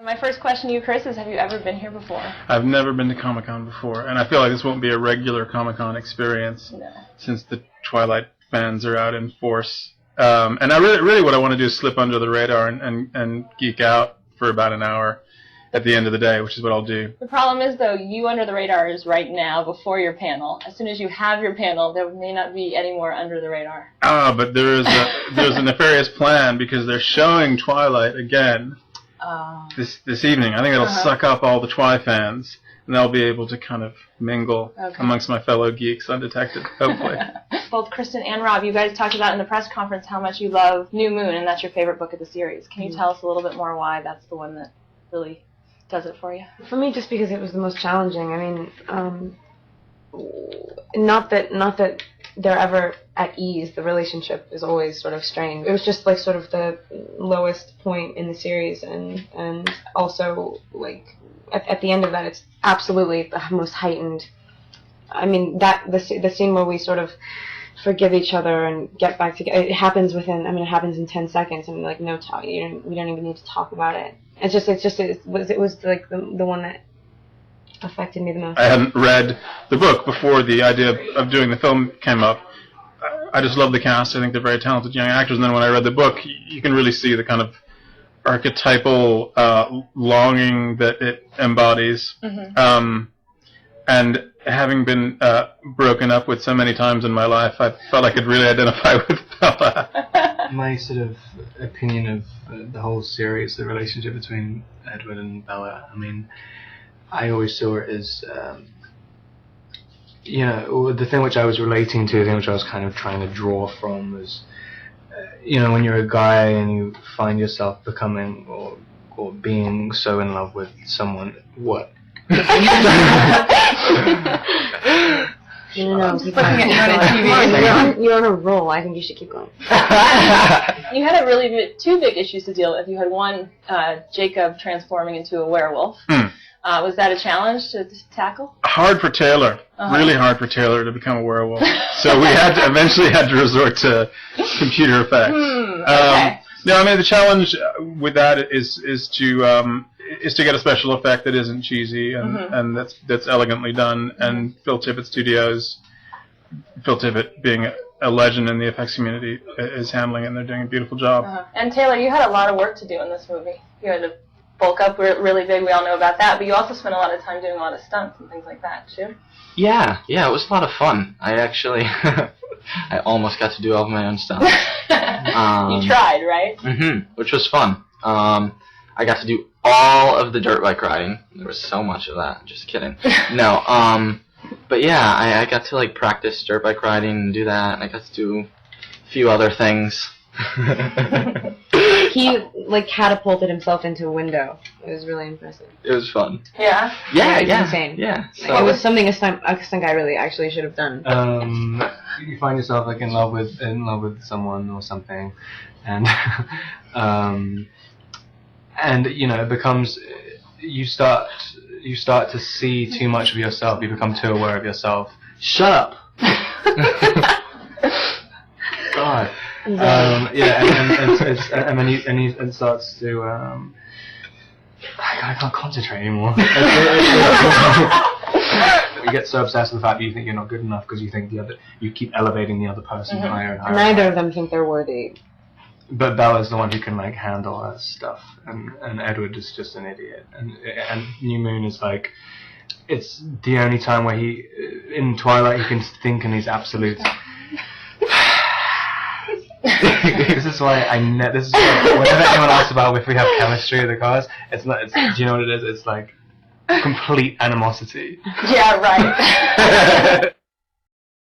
My first question to you, Chris, is have you ever been here before? I've never been to Comic-Con before, and I feel like this won't be a regular Comic-Con experience since the Twilight fans are out in force. And I really what I want to do is slip under the radar and geek out for about an hour at the end of the day, which is what I'll do. The problem is, though, you under the radar is right now before your panel. As soon as you have your panel, there may not be any more under the radar. But there's a nefarious plan because they're showing Twilight again this evening. I think it'll suck up all the Twi fans, and they'll be able to kind of mingle amongst my fellow geeks undetected, hopefully. Both Kristen and Rob, you guys talked about in the press conference how much you love New Moon, and that's your favorite book of the series. Can you tell us a little bit more why that's the one that really does it for you? For me, just because it was the most challenging. I mean, not that they're ever at ease. The relationship is always sort of strained. It was just like sort of the lowest point in the series, and also like at the end of that, it's absolutely the most heightened. I mean, the scene where we sort of forgive each other and get back together. It happens within. I mean, it happens in 10 seconds, and like no talk. We don't even need to talk about it. It was like the one that affected me the most. I hadn't read the book before the idea of doing the film came up. I just love the cast. I think they're very talented young actors. And then when I read the book, you can really see the kind of archetypal longing that it embodies. And having been broken up with so many times in my life, I felt I could really identify with Bella. My sort of opinion of the whole series, the relationship between Edward and Bella, I mean, I always saw it as, the thing which I was relating to, the thing which I was kind of trying to draw from was, when you're a guy and you find yourself becoming or being so in love with someone, what? No, keep going. You're on a roll. I think you should keep going. You had two big issues to deal with. You had one, Jacob transforming into a werewolf. Was that a challenge to tackle? Hard for Taylor. Really hard for Taylor to become a werewolf. So we eventually had to resort to computer effects. Okay. No, I mean the challenge with that is to get a special effect that isn't cheesy and that's elegantly done. And Phil Tippett Studios, Phil Tippett being a legend in the effects community, is handling it, and they're doing a beautiful job. And Taylor, you had a lot of work to do in this movie. You had to bulk up really big, we all know about that, but you also spent a lot of time doing a lot of stunts and things like that, too. Yeah, it was a lot of fun. I actually, I almost got to do all of my own stunts. You tried, right? Which was fun. I got to do all of the dirt bike riding. There was so much of that. Just kidding. No, but yeah, I got to like practice dirt bike riding and do that, and I got to do a few other things. He like catapulted himself into a window. It was really impressive. It was fun. Yeah? Yeah, it was insane. Yeah. So. It was something a stunt guy really actually should have done. You find yourself like in love with someone or something, and it becomes you start to see too much of yourself. You become too aware of yourself. Shut up. God. And then he starts to. I can't concentrate anymore. You get so obsessed with the fact that you think you're not good enough because you think you keep elevating the other person higher and higher. Neither of them think they're worthy. But Bella's the one who can like handle that stuff, and Edward is just an idiot. And New Moon is like, it's the only time where in Twilight he can think in these absolutes. This is why whenever anyone asks about if we have chemistry with the cars, do you know what it is? It's like complete animosity. Yeah, right.